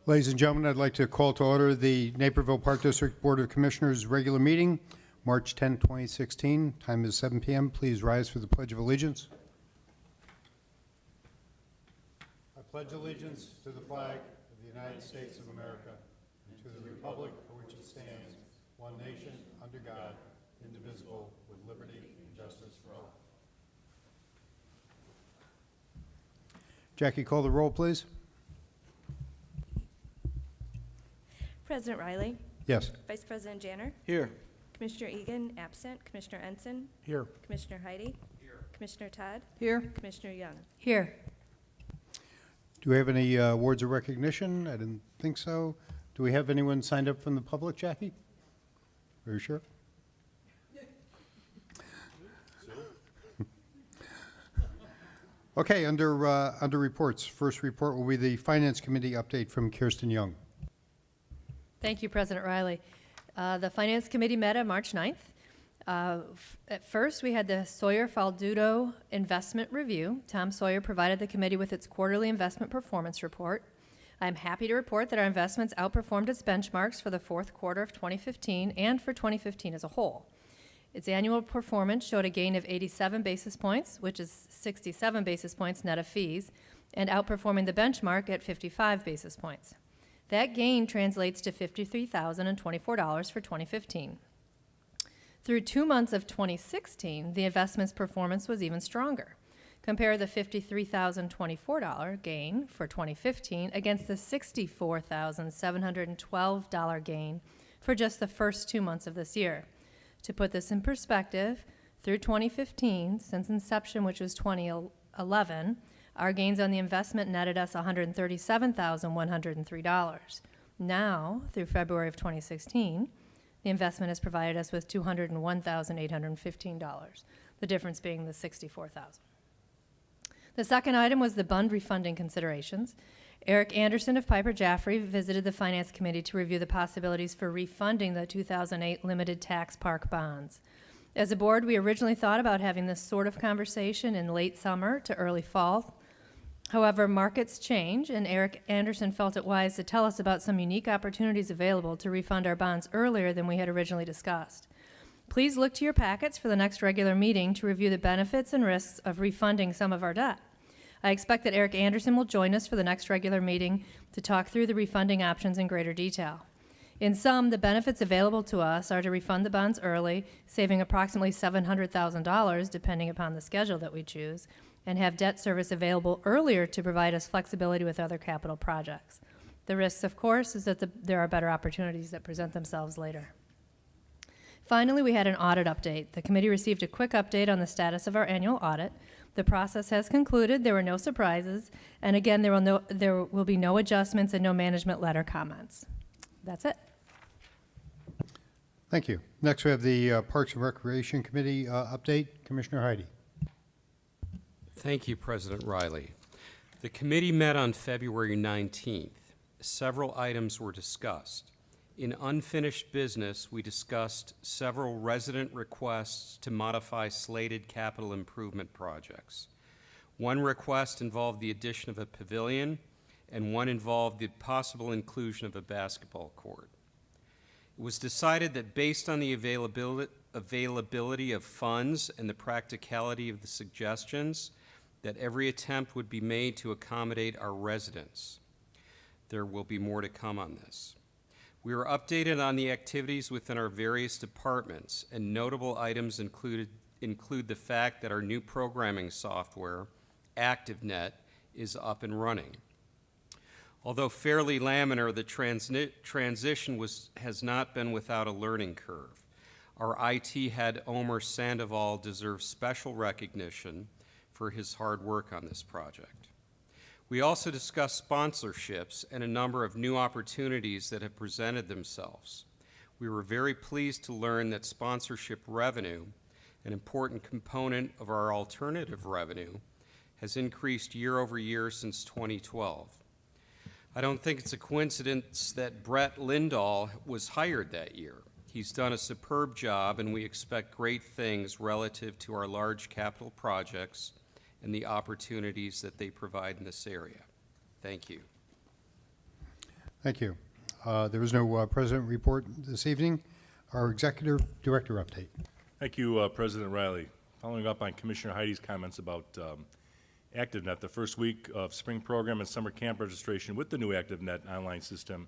Ladies and gentlemen, I'd like to call to order the Naperville Park District Board of Commissioners regular meeting, March 10, 2016. Time is 7 p.m. Please rise for the Pledge of Allegiance. I pledge allegiance to the flag of the United States of America and to the republic for which it stands, one nation, under God, indivisible, with liberty and justice for all. Jackie, call the roll, please. President Riley. Yes. Vice President Janner. Here. Commissioner Egan, absent. Commissioner Ensign. Here. Commissioner Heidi. Here. Commissioner Todd. Here. Commissioner Young. Here. Do we have any awards of recognition? I didn't think so. Do we have anyone signed up from the public, Jackie? Are you sure? Okay, under reports, first report will be the Finance Committee update from Kirsten Young. Thank you, President Riley. The Finance Committee met on March 9th. At first, we had the Sawyer-Faldudo Investment Review. Tom Sawyer provided the committee with its quarterly investment performance report. I'm happy to report that our investments outperformed its benchmarks for the fourth quarter of 2015 and for 2015 as a whole. Its annual performance showed a gain of 87 basis points, which is 67 basis points net of fees, and outperforming the benchmark at 55 basis points. That gain translates to $53,024 for 2015. Through 2 months of 2016, the investment's performance was even stronger. Compare the $53,024 gain for 2015 against the $64,712 gain for just the first 2 months of this year. To put this in perspective, through 2015, since inception, which was 2011, our gains on the investment netted us $137,103. Now, through February of 2016, the investment has provided us with $201,815, the difference being the $64,000. The second item was the bond refunding considerations. Eric Anderson of Piper Jaffray visited the Finance Committee to review the possibilities for refunding the 2008 limited tax park bonds. As a board, we originally thought about having this sort of conversation in late summer to early fall. However, markets change, and Eric Anderson felt it wise to tell us about some unique opportunities available to refund our bonds earlier than we had originally discussed. Please look to your packets for the next regular meeting to review the benefits and risks of refunding some of our debt. I expect that Eric Anderson will join us for the next regular meeting to talk through the refunding options in greater detail. In sum, the benefits available to us are to refund the bonds early, saving approximately $700,000 depending upon the schedule that we choose, and have debt service available earlier to provide us flexibility with other capital projects. The risks, of course, is that there are better opportunities that present themselves later. Finally, we had an audit update. The committee received a quick update on the status of our annual audit. The process has concluded. There were no surprises. And again, there will be no adjustments and no management letter comments. That's it. Thank you. Next, we have the Parks and Recreation Committee update. Commissioner Heidi. Thank you, President Riley. The committee met on February 19th. Several items were discussed. In unfinished business, we discussed several resident requests to modify slated capital improvement projects. One request involved the addition of a pavilion, and one involved the possible inclusion of a basketball court. It was decided that based on the availability of funds and the practicality of the suggestions, that every attempt would be made to accommodate our residents. There will be more to come on this. We were updated on the activities within our various departments, and notable items include the fact that our new programming software, ActiveNet, is up and running. Although fairly laminar, the transition has not been without a learning curve. Our IT head, Omer Sandoval, deserves special recognition for his hard work on this project. We also discussed sponsorships and a number of new opportunities that have presented themselves. We were very pleased to learn that sponsorship revenue, an important component of our alternative revenue, has increased year over year since 2012. I don't think it's a coincidence that Brett Lindahl was hired that year. He's done a superb job, and we expect great things relative to our large capital projects and the opportunities that they provide in this area. Thank you. Thank you. There is no president report this evening. Our executive director update. Thank you, President Riley. Following up on Commissioner Heidi's comments about ActiveNet, the first week of spring program and summer camp registration with the new ActiveNet online system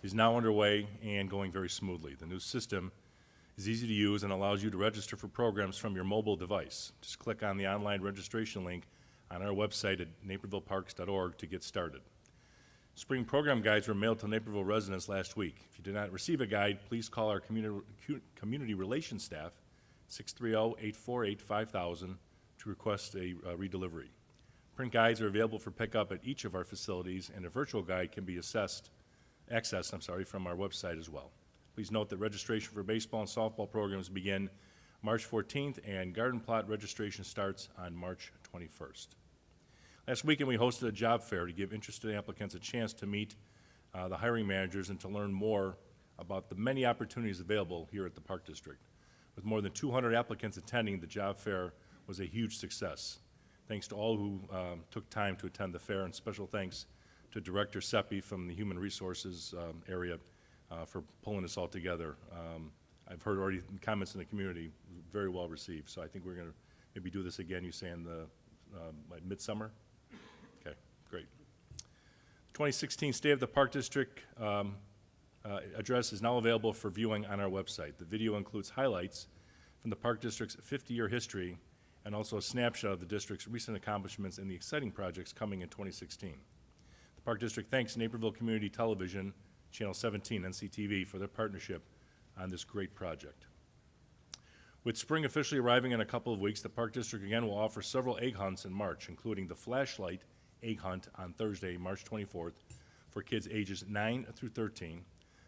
is now underway and going very smoothly. The new system is easy to use and allows you to register for programs from your mobile device. Just click on the online registration link on our website at napervilleparks.org to get started. Spring program guides were mailed to Naperville residents last week. If you did not receive a guide, please call our community relations staff, 630-848-5000, to request a redelivery. Print guides are available for pickup at each of our facilities, and a virtual guide can be accessed from our website as well. Please note that registration for baseball and softball programs begin March 14th, and garden plot registration starts on March 21st. Last weekend, we hosted a job fair to give interested applicants a chance to meet the hiring managers and to learn more about the many opportunities available here at the Park District. With more than 200 applicants attending, the job fair was a huge success. Thanks to all who took time to attend the fair, and special thanks to Director Seppi from the Human Resources area for pulling this all together. I've heard already comments in the community, very well received, so I think we're going to maybe do this again, you say, in the midsummer? Okay, great. 2016 State of the Park District address is now available for viewing on our website. The video includes highlights from the Park District's 50-year history and also a snapshot of the district's recent accomplishments and the exciting projects coming in 2016. The Park District thanks Naperville Community Television, Channel 17, NCTV, for their partnership on this great project. With spring officially arriving in a couple of weeks, the Park District again will offer several egg hunts in March, including the Flashlight Egg Hunt on Thursday, March 24th, for kids ages 9 through 13,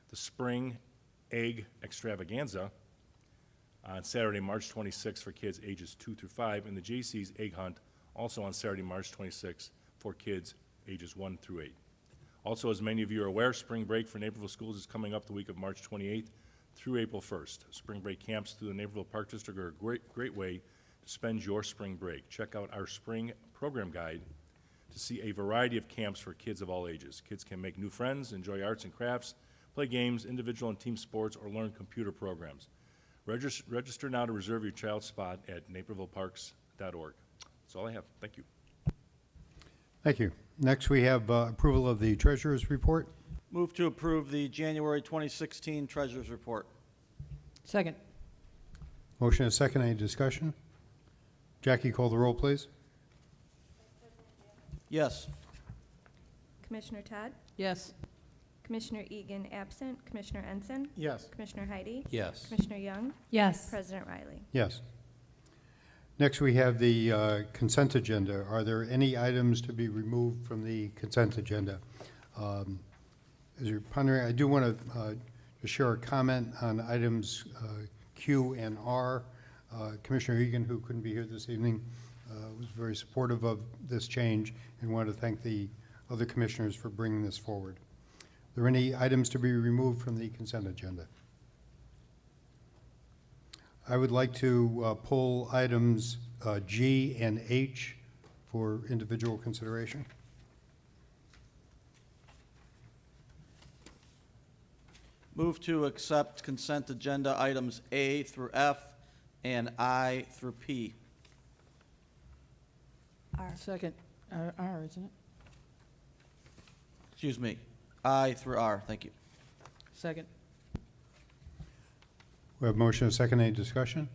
the Spring Egg Extravaganza on Saturday, March 26th, for kids ages 2 through 5, and the JC's Egg Hunt also on Saturday, March 26th, for kids ages 1 through 8. Also, as many of you are aware, spring break for Naperville schools is coming up the week of March 28th through April 1st. Spring break camps through the Naperville Park District are a great way to spend your spring break. Check out our spring program guide to see a variety of camps for kids of all ages. Kids can make new friends, enjoy arts and crafts, play games, individual and team sports, or learn computer programs. Register now to reserve your child's spot at napervilleparks.org. That's all I have. Thank you. Thank you. Next, we have approval of the treasurer's report. Move to approve the January 2016 Treasurers Report. Second. Motion is second. Any discussion? Jackie, call the roll, please. Yes. Commissioner Todd? Yes. Commissioner Egan absent. Commissioner Ensign? Yes. Commissioner Heidi? Yes. Commissioner Young? Yes. President Riley? Yes. Next, we have the consent agenda. Are there any items to be removed from the consent agenda? As you're pondering, I do want to share a comment on items Q and R. Commissioner Egan, who couldn't be here this evening, was very supportive of this change and wanted to thank the other commissioners for bringing this forward. Are there any items to be removed from the consent agenda? I would like to pull items G and H for individual consideration. Move to accept consent agenda items A through F and I through P. R. Second, R, isn't it? Excuse me, I through R. Thank you. Second. We have motion and second. Any discussion?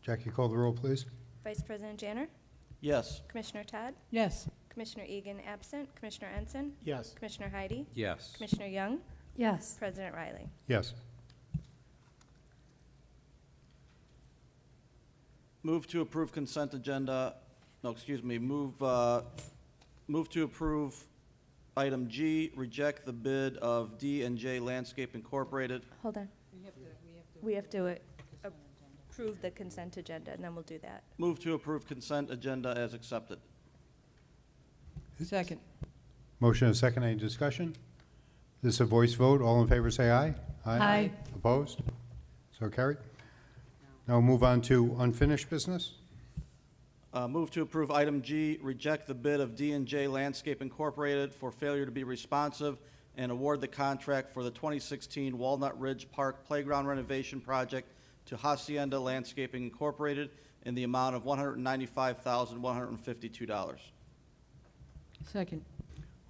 Jackie, call the roll, please. Vice President Janner? Yes. Commissioner Todd? Yes. Commissioner Egan absent. Commissioner Ensign? Yes. Commissioner Heidi? Yes. Commissioner Young? Yes. President Riley? Yes. Move to approve consent agenda, no, excuse me, move to approve item G, reject the bid of D&J Landscape Incorporated. Hold on. We have to approve the consent agenda, and then we'll do that. Move to approve consent agenda as accepted. Second. Motion and second. Any discussion? This is a voice vote. All in favor say aye. Aye. Opposed? So carried. Now we'll move on to unfinished business. Move to approve item G, reject the bid of D&J Landscape Incorporated for failure to be responsive and award the contract for the 2016 Walnut Ridge Park Playground renovation project to Hacienda Landscaping Incorporated in the amount of $195,152. Second.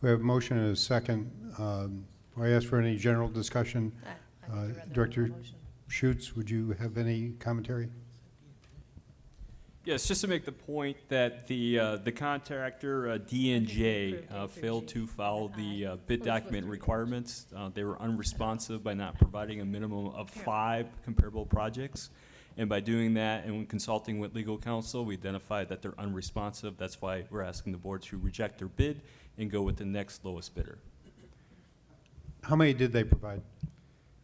We have a motion and a second. I ask for any general discussion. I think you read the Director motion. Schutz, would you have any commentary? Yes, just to make the point that the contractor, D&J, failed to follow the bid document requirements. They were unresponsive by not providing a minimum of 5 comparable projects. And by doing that and when consulting with legal counsel, we identified that they're unresponsive. That's why we're asking the board to reject their bid and go with the next lowest bidder. How many did they provide?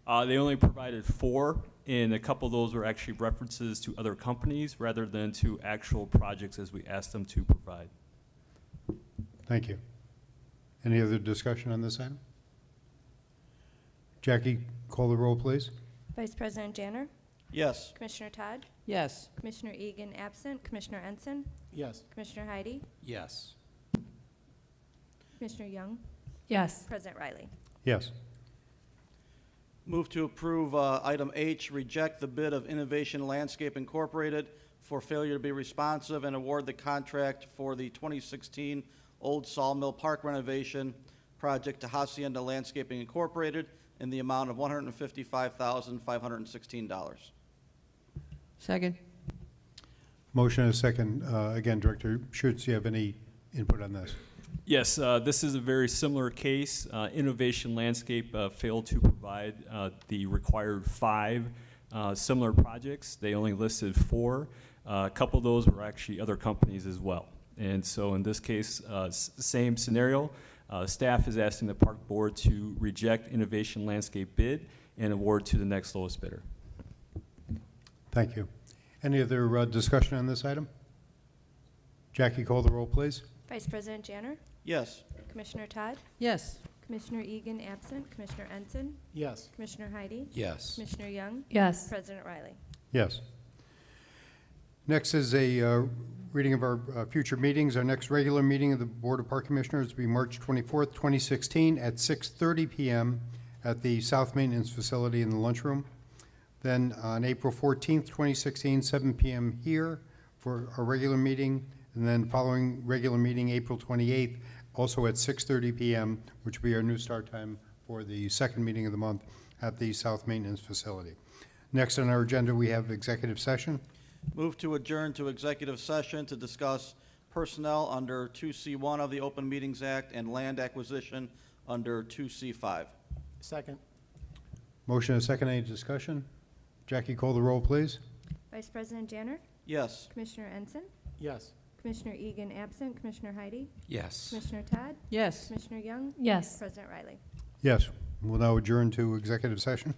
They only provided 4, and a couple of those were actually references to other companies rather than to actual projects as we asked them to provide. Thank you. Any other discussion on this item? Jackie, call the roll, please. Vice President Janner, Yes. Commissioner Todd, Yes. Commissioner Egan absent, Commissioner Ensign, Yes. Commissioner Heidi, Yes. Commissioner Young, Yes. President Riley. Yes. Move to approve item H, reject the bid of Innovation Landscape Incorporated for failure to be responsive and award the contract for the 2016 Old Sawmill Park renovation project to Hacienda Landscaping Incorporated in the amount of $155,516. Second. Motion and a second. Again, Director Schutz, do you have any input on this? Yes, this is a very similar case. Innovation Landscape failed to provide the required 5 similar projects. They only listed 4. A couple of those were actually other companies as well. And so in this case, same scenario. Staff is asking the Park Board to reject Innovation Landscape bid and award to the next lowest bidder. Thank you. Any other discussion on this item? Jackie, call the roll, please. Vice President Janner, Yes. Commissioner Todd, Yes. Commissioner Egan absent, Commissioner Ensign, Yes. Commissioner Heidi, Yes. Commissioner Young, Yes. President Riley. Yes. Next is a reading of our future meetings. Our next regular meeting of the Board of Park Commissioners will be March 24th, 2016 at 6:30 p.m. at the South Maintenance Facility in the lunchroom. Then on April 14th, 2016, 7 p.m. here for a regular meeting. And then following regular meeting, April 28th, also at 6:30 p.m., which will be our new start time for the second meeting of the month at the South Maintenance Facility. Next on our agenda, we have executive session. Move to adjourn to executive session to discuss personnel under 2C1 of the Open Meetings Act and land acquisition under 2C5. Second. Motion and a second. Any discussion? Jackie, call the roll, please. Vice President Janner, Yes. Commissioner Ensign, Yes. Commissioner Egan absent, Commissioner Heidi, Yes. Commissioner Todd, Yes. Commissioner Young, Yes. President Riley. Yes. We'll now adjourn to executive session.